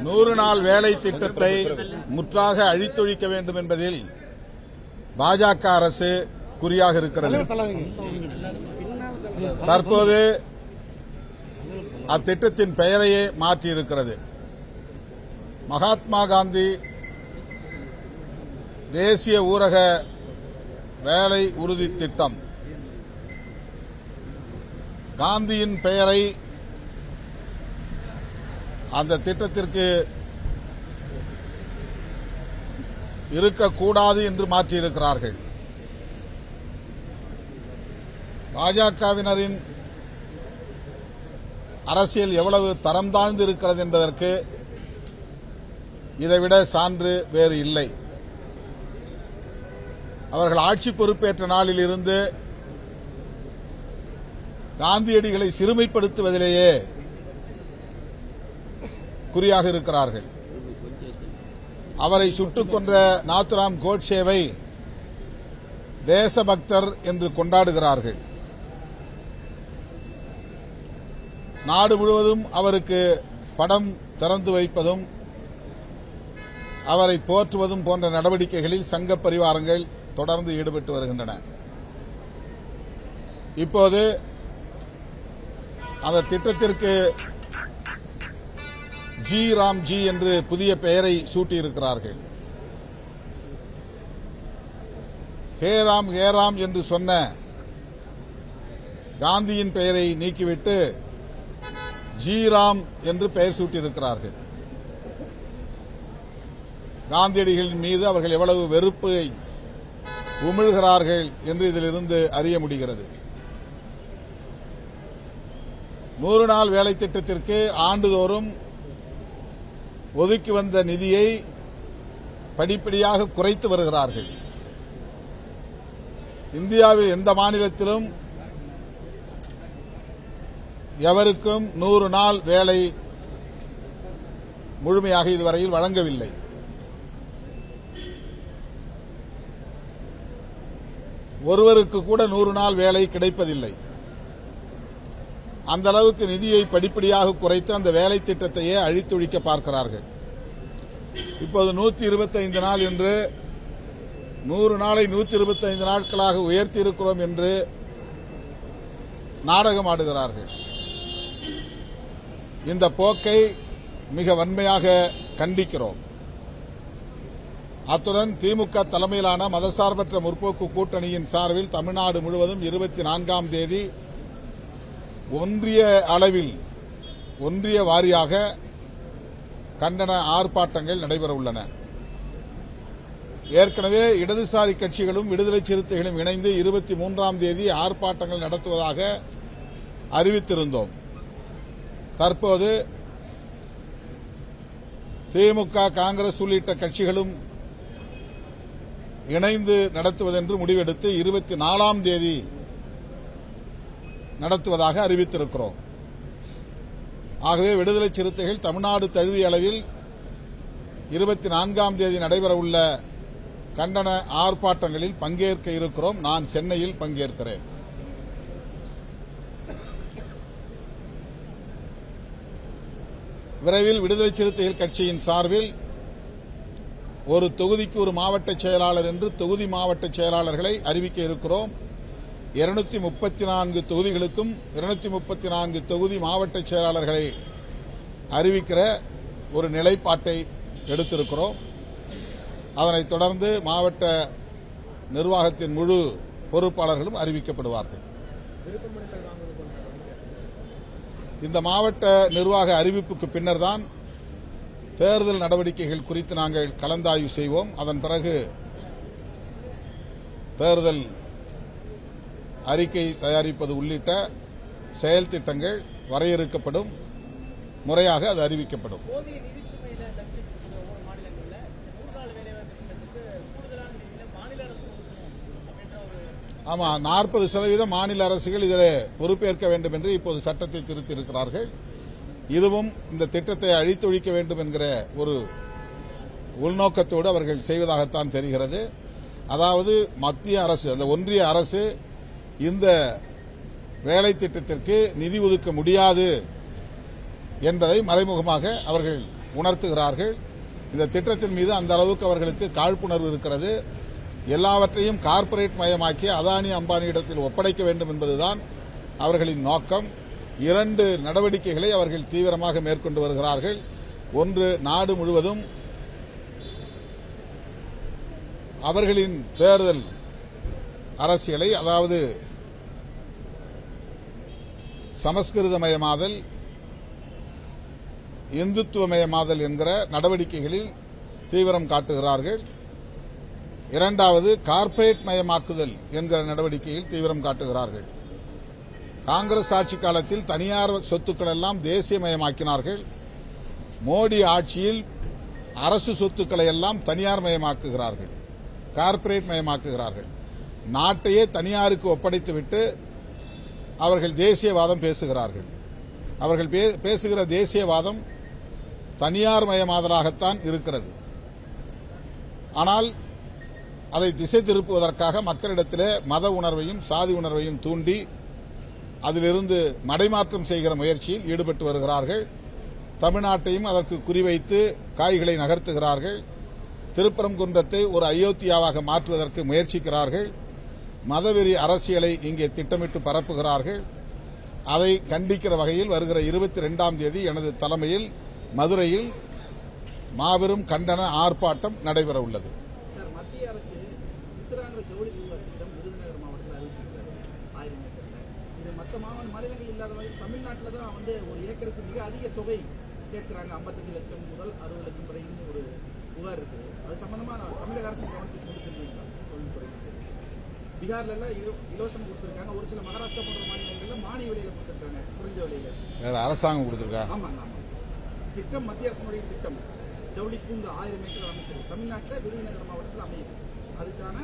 100 நாள் வேலை திட்டத்தை முற்றாக அழித்தொழிக்க வேண்டும் என்பதில் பாஜக அரசு குறியாக இருக்கிறது. தற்போது அத்திட்டத்தின் பெயரையே மாற்றியிருக்கிறது. மகாத்மா காந்தி தேசிய ஊரக வேலை உறுதி திட்டம், காந்தியின் பெயரை அந்த திட்டத்திற்கு இருக்கக்கூடாது என்று மாற்றியிருக்கிறார்கள். பாஜகவினரின் அரசியல் எவ்வளவு தரம் தாழ்ந்து இருக்கிறது என்பதற்கு இதைவிட சான்று வேறு இல்லை. அவர்கள் ஆட்சி பொறுப்பேற்ற நாளில் இருந்து காந்தியடிகளை சிறுமைப்படுத்துவதிலேயே குறியாக இருக்கிறார்கள். அவரை சுட்டுக் கொன்ற நாத்துராம் கோட்சேவை தேசபக்தர் என்று கொண்டாடுகிறார்கள். நாடு முழுவதும் அவருக்கு படம் திறந்து வைப்பதும் அவரை போற்றுவதும் போன்ற நடவடிக்கைகளில் சங்க பரிவாரங்கள் தொடர்ந்து ஈடுபட்டு வருகின்றன. இப்போது அந்த திட்டத்திற்கு ஜி ராம் ஜி என்று புதிய பெயரை சூட்டியிருக்கிறார்கள். ஹே ராம் என்று சொன்ன காந்தியின் பெயரை நீக்கிவிட்டு ஜி ராம் என்று பெயர் சூட்டியிருக்கிறார்கள். காந்தியடிகளின் மீது அவர்கள் எவ்வளவு வெறுப்பை உமிழ்கிறார்கள் என்று இதிலிருந்து அறிய முடிகிறது. 100 நாள் வேலை திட்டத்திற்கு ஆண்டுதோறும் ஒதுக்கி வந்த நிதியை படிப்படியாக குறைத்து வருகிறார்கள். இந்தியாவில் எந்த மாநிலத்திலும் எவருக்கும் 100 நாள் வேலை முழுமையாக இதுவரையில் வழங்கவில்லை. ஒருவருக்கு கூட 100 நாள் வேலை கிடைப்பதில்லை. அந்த அளவுக்கு நிதியை படிப்படியாக குறைத்து அந்த வேலை திட்டத்தையே அழித்தொழிக்க பார்க்கிறார்கள். இப்போது 125 நாள் என்று 100 நாளை 125 நாட்களாக உயர்த்தியிருக்கிறோம் என்று நாடகம் ஆடுகிறார்கள். இந்த போக்கை மிக வன்மையாக கண்டிக்கிறோம். அத்துடன் திமுக தலைமையிலான மதசார்பற்ற முற்போக்கு கூட்டணியின் சார்பில் தமிழ்நாடு முழுவதும் 24ஆம் தேதி ஒன்றிய அளவில் ஒன்றிய வாரியாக கண்டன ஆர்ப்பாட்டங்கள் நடைபெற உள்ளன. ஏற்கனவே இடதுசாரி கட்சிகளும் விடுதலை சிறுத்தைகளும் இணைந்து 23ஆம் தேதி ஆர்ப்பாட்டங்கள் நடத்துவதாக அறிவித்திருந்தோம். தற்போது திமுக, காங்கிரஸ் உள்ளிட்ட கட்சிகளும் இணைந்து நடத்துவதென்று முடிவெடுத்து 24ஆம் தேதி நடத்துவதாக அறிவித்திருக்கிறோம். ஆகவே விடுதலை சிறுத்தைகள் தமிழ்நாடு தழுவிய அளவில் 24ஆம் தேதி நடைபெறவுள்ள கண்டன ஆர்ப்பாட்டங்களில் பங்கேற்க இருக்கிறோம். நான் சென்னையில் பங்கேற்கிறேன். விரைவில் விடுதலை சிறுத்தைகள் கட்சியின் சார்பில் ஒரு தொகுதிக்கு ஒரு மாவட்ட செயலாளர் என்று தொகுதி மாவட்ட செயலாளர்களை அறிவிக்க இருக்கிறோம். 234 தொகுதிகளுக்கும் 234 தொகுதி மாவட்ட செயலாளர்களை அறிவிக்கிற ஒரு நிலைப்பாட்டை எடுத்திருக்கிறோம். அதனைத் தொடர்ந்து மாவட்ட நிர்வாகத்தின் முழு பொறுப்பாளர்களும் அறிவிக்கப்படுவார்கள். இந்த மாவட்ட நிர்வாக அறிவிப்புக்கு பின்னர் தான் தேர்தல் நடவடிக்கைகள் குறித்து நாங்கள் கலந்தாய்வு செய்வோம். அதன் பிறகு தேர்தல் அறிக்கை தயாரிப்பது உள்ளிட்ட செயல் திட்டங்கள் வரையறுக்கப்படும். முறையாக அது அறிவிக்கப்படும். ஆமா, 40% மாநில அரசுகள் இதில் பொறுப்பேற்க வேண்டும் என்று இப்போது சட்டத்தை திருத்தி இருக்கிறார்கள். இதுவும் இந்த திட்டத்தை அழித்தொழிக்க வேண்டும் என்கிற ஒரு உள்நோக்கத்தோடு அவர்கள் செய்வதாகத்தான் தெரிகிறது. அதாவது மத்திய அரசு, அந்த ஒன்றிய அரசு இந்த வேலை திட்டத்திற்கு நிதி ஒதுக்க முடியாது என்பதை மறைமுகமாக அவர்கள் உணர்த்துகிறார்கள். இந்த திட்டத்தின் மீது அந்த அளவுக்கு அவர்களுக்கு காழ்ப்புணர்வு இருக்கிறது. எல்லாவற்றையும் கார்ப்பரேட் மயமாக்கி அதானி அம்பானியிடத்தில் ஒப்படைக்க வேண்டும் என்பதுதான் அவர்களின் நோக்கம். 2 நடவடிக்கைகளை அவர்கள் தீவிரமாக மேற்கொண்டு வருகிறார்கள். ஒன்று, நாடு முழுவதும் அவர்களின் தேர்தல் அரசியலை, அதாவது சமஸ்கிருதமயமாதல், இந்துத்துவமயமாதல் என்கிற நடவடிக்கைகளில் தீவிரம் காட்டுகிறார்கள். இரண்டாவது, கார்ப்பரேட் மயமாக்குதல் என்கிற நடவடிக்கையில் தீவிரம் காட்டுகிறார்கள். காங்கிரஸ் ஆட்சி காலத்தில் தனியார் சொத்துக்கள் எல்லாம் தேசியமயமாக்கினார்கள். மோடி ஆட்சியில் அரசு சொத்துக்களை எல்லாம் தனியார் மயமாக்குகிறார்கள், கார்ப்பரேட் மயமாக்குகிறார்கள். நாட்டையே தனியாருக்கு ஒப்படைத்துவிட்டு அவர்கள் தேசியவாதம் பேசுகிறார்கள். அவர்கள் பேசுகிற தேசியவாதம் தனியார் மயமாதலாகத்தான் இருக்கிறது. ஆனால் அதை திசை திருப்புவதற்காக மக்களிடத்திலே மத உணர்வையும் சாதி உணர்வையும் தூண்டி அதிலிருந்து மடைமாற்றம் செய்கிற முயற்சியில் ஈடுபட்டு வருகிறார்கள். தமிழ்நாட்டையும் அதற்கு குறிவைத்து காய்களை நகர்த்துகிறார்கள். திருப்பரங்குன்றத்தை ஒரு அயோத்தியாவாக மாற்றுவதற்கு முயற்சிக்கிறார்கள். மதவெறி அரசியலை இங்கே திட்டமிட்டு பரப்புகிறார்கள். அதை கண்டிக்கிற வகையில் வருகிற 22ஆம் தேதி எனது தலைமையில் மதுரையில் மாபெரும் கண்டன ஆர்ப்பாட்டம் நடைபெற உள்ளது. மத்திய அரசு உத்தராங்கர ஜவுளி திட்டம் விருதுநகர் மாவட்டத்தில் அறிவிச்சிருக்காரு 1000 ஏக்கர்ல. இது மற்ற மாநிலங்கள் இல்லாத வரை தமிழ்நாட்டில் தான் ஒரு ஏக்கருக்கு மிக அதிக தொகை கேட்கிறாங்க. 55 லட்சம் முதல் 60 லட்சம் வரைக்கும் ஒரு புகார் இருக்குது. அது சம்பந்தமா தமிழக அரசு கவனத்துக்கு கொண்டு செல்வீங்களா? தொழில்துறை பீகார்ல எல்லாம் இலவசம் கொடுத்திருக்காங்க. ஒரு சில மகாராஷ்டிரா போன்ற மாநிலங்கள்ல மானிய விலையில கொடுத்திருக்காங்க, குறைஞ்ச விலையில. அரசாங்கம் கொடுத்திருக்காங்க. ஆமாங்க. திட்டம் மத்திய அரசுடைய திட்டம் ஜவுளி பூங்கா 1000 ஏக்கர் அமைக்கிறது. தமிழ்நாட்டில் விருதுநகர் மாவட்டத்தில் அமையுது. அதுக்கான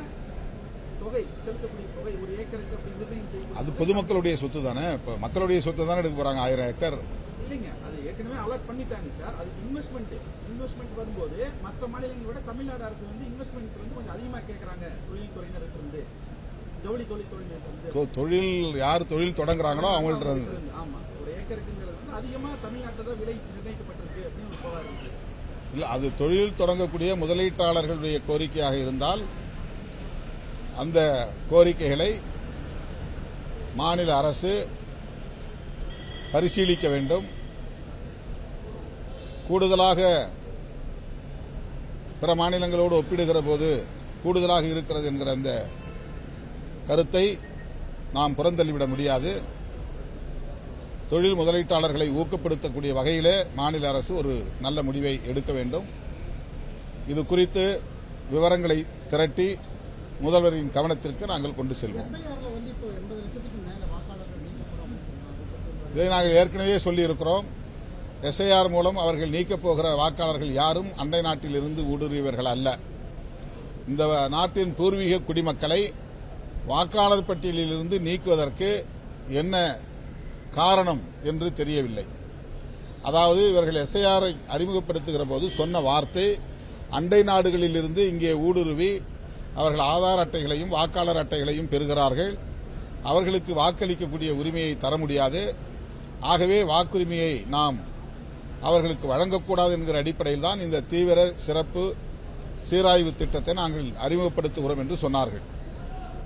தொகை, செலுத்தக்கூடிய தொகை ஒரு ஏக்கருக்கு அப்படி நிர்ணயம் செய்யும். அது பொதுமக்களுடைய சொத்து தானே. இப்ப மக்களுடைய சொத்து தானே எடுக்க போறாங்க. 1000 ஏக்கர் இல்லைங்க, அது ஏற்கனவே அலாட் பண்ணிட்டாங்க சார். அது இன்வெஸ்ட்மெண்ட் வரும்போது மற்ற மாநிலங்களை விட தமிழ்நாடு அரசு இன்வெஸ்ட்மெண்ட் கொஞ்சம் அதிகமாக கேட்கறாங்க. தொழில்துறையினருக்கு இருந்து, ஜவுளி தொழில்துறையினருக்கு தொழில் யார் தொழில் தொடங்குறாங்களோ அவங்கள்ட்ட இருந்து. ஆமா, ஒரு ஏக்கருக்குங்கிறது அதிகமா தமிழ்நாட்டில் தான் விலை நிர்ணயிக்கப்பட்டிருக்கு அப்படின்னு ஒரு புகார் இருக்கு. இல்ல, அது தொழில் தொடங்கக்கூடிய முதலீட்டாளர்களுடைய கோரிக்கையாக இருந்தால் அந்த கோரிக்கைகளை மாநில அரசு பரிசீலிக்க வேண்டும். கூடுதலாக பிற மாநிலங்களோடு ஒப்பிடுகிற போது கூடுதலாக இருக்கிறது என்கிற அந்த கருத்தை நாம் புறந்தள்ளிவிட முடியாது. தொழில் முதலீட்டாளர்களை ஊக்கப்படுத்தக்கூடிய வகையிலே மாநில அரசு ஒரு நல்ல முடிவை எடுக்க வேண்டும். இது குறித்து விவரங்களை திரட்டி முதல்வரின் கவனத்திற்கு நாங்கள் கொண்டு செல்வோம். இதை நாங்கள் ஏற்கனவே சொல்லியிருக்கிறோம். எஸ்ஐஆர் மூலம் அவர்கள் நீக்கப் போகிற வாக்காளர்கள் யாரும் அண்டை நாட்டில் இருந்து ஊடுருவியவர்கள் அல்ல. இந்த நாட்டின் பூர்வீக குடிமக்களை வாக்காளர் பட்டியலில் இருந்து நீக்குவதற்கு என்ன காரணம் என்று தெரியவில்லை. அதாவது இவர்கள் எஸ்ஐஆரை அறிமுகப்படுத்துகிற போது சொன்ன வார்த்தை, அண்டை நாடுகளில் இருந்து இங்கே ஊடுருவி அவர்கள் ஆதார் அட்டைகளையும் வாக்காளர் அட்டைகளையும் பெறுகிறார்கள், அவர்களுக்கு வாக்களிக்கக்கூடிய உரிமையை தர முடியாது, ஆகவே வாக்குரிமையை நாம் அவர்களுக்கு வழங்கக்கூடாது என்கிற அடிப்படையில் தான் இந்த தீவிர சிறப்பு சீராய்வு திட்டத்தை நாங்கள் அறிமுகப்படுத்துகிறோம் என்று சொன்னார்கள்.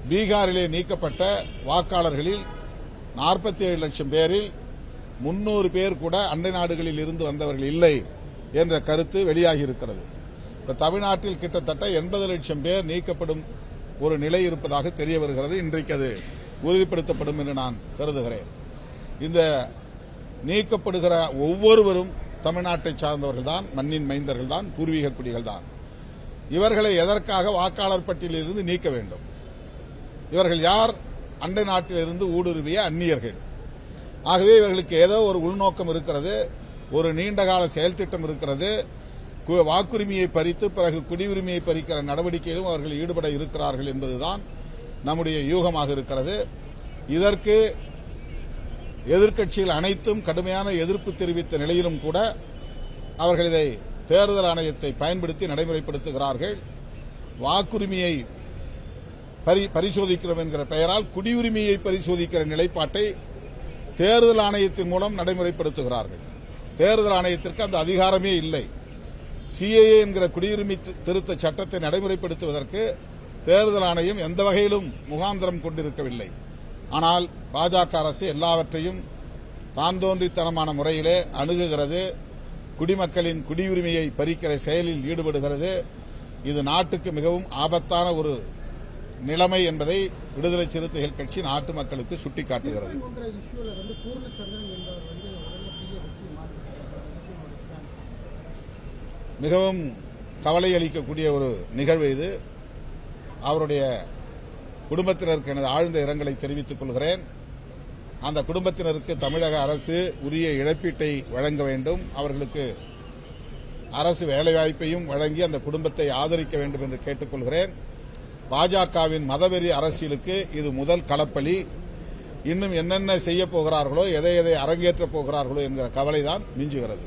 பீகாரிலே நீக்கப்பட்ட வாக்காளர்களில் 47 லட்சம் பேரில் 300 பேர் கூட அண்டை நாடுகளில் இருந்து வந்தவர்கள் இல்லை என்ற கருத்து வெளியாகி இருக்கிறது. தமிழ்நாட்டில் கிட்டத்தட்ட 80 லட்சம் பேர் நீக்கப்படும் ஒரு நிலை இருப்பதாக தெரிய வருகிறது. இன்றைக்கு அது உறுதிப்படுத்தப்படும் என்று நான் கருதுகிறேன். இந்த நீக்கப்படுகிற ஒவ்வொருவரும் தமிழ்நாட்டை சார்ந்தவர்கள் தான், மண்ணின் மைந்தர்கள் தான், பூர்வீக குடிகள் தான். இவர்களை எதற்காக வாக்காளர் பட்டியலில் இருந்து நீக்க வேண்டும்? இவர்கள் யார்? அண்டை நாட்டிலிருந்து ஊடுருவிய அந்நியர்கள். ஆகவே இவர்களுக்கு ஏதோ ஒரு உள்நோக்கம் இருக்கிறது, ஒரு நீண்டகால செயல் திட்டம் இருக்கிறது. வாக்குரிமையை பறித்து பிறகு குடியுரிமையை பறிக்கிற நடவடிக்கையிலும் அவர்கள் ஈடுபட இருக்கிறார்கள் என்பதுதான் நம்முடைய யூகமாக இருக்கிறது. இதற்கு எதிர்க்கட்சிகள் அனைத்தும் கடுமையான எதிர்ப்பு தெரிவித்த நிலையிலும் கூட அவர்கள் இதை தேர்தல் ஆணையத்தை பயன்படுத்தி நடைமுறைப்படுத்துகிறார்கள். வாக்குரிமையை பரிசோதிக்கிறோம் என்கிற பெயரால் குடியுரிமையை பரிசோதிக்கிற நிலைப்பாட்டை தேர்தல் ஆணையத்தின் மூலம் நடைமுறைப்படுத்துகிறார்கள். தேர்தல் ஆணையத்திற்கு அந்த அதிகாரமே இல்லை. சிஏஏ என்கிற குடியுரிமை திருத்த சட்டத்தை நடைமுறைப்படுத்துவதற்கு தேர்தல் ஆணையம் எந்த வகையிலும் முகாந்திரம் கொண்டிருக்கவில்லை. ஆனால் பாஜக அரசு எல்லாவற்றையும் தான் தோன்றித்தனமான முறையிலே அணுகுகிறது. குடிமக்களின் குடியுரிமையை பறிக்கிற செயலில் ஈடுபடுகிறது. இது நாட்டுக்கு மிகவும் ஆபத்தான ஒரு நிலைமை என்பதை விடுதலை சிறுத்தைகள் கட்சி நாட்டு மக்களுக்கு சுட்டிக்காட்டுகிறது. மிகவும் கவலை அளிக்கக்கூடிய ஒரு நிகழ்வு இது. அவருடைய குடும்பத்தினருக்கு எனது ஆழ்ந்த இரங்கலை தெரிவித்துக் கொள்கிறேன். அந்த குடும்பத்தினருக்கு தமிழக அரசு உரிய இழப்பீட்டை வழங்க வேண்டும். அவர்களுக்கு அரசு வேலைவாய்ப்பையும் வழங்கி அந்த குடும்பத்தை ஆதரிக்க வேண்டும் என்று கேட்டுக்கொள்கிறேன். பாஜகவின் மதவெறி அரசியலுக்கு இது முதல் களப்பலி. இன்னும் என்னென்ன செய்ய போகிறார்களோ, எதை அரங்கேற்றப் போகிறார்களோ என்கிற கவலைதான் மிஞ்சுகிறது.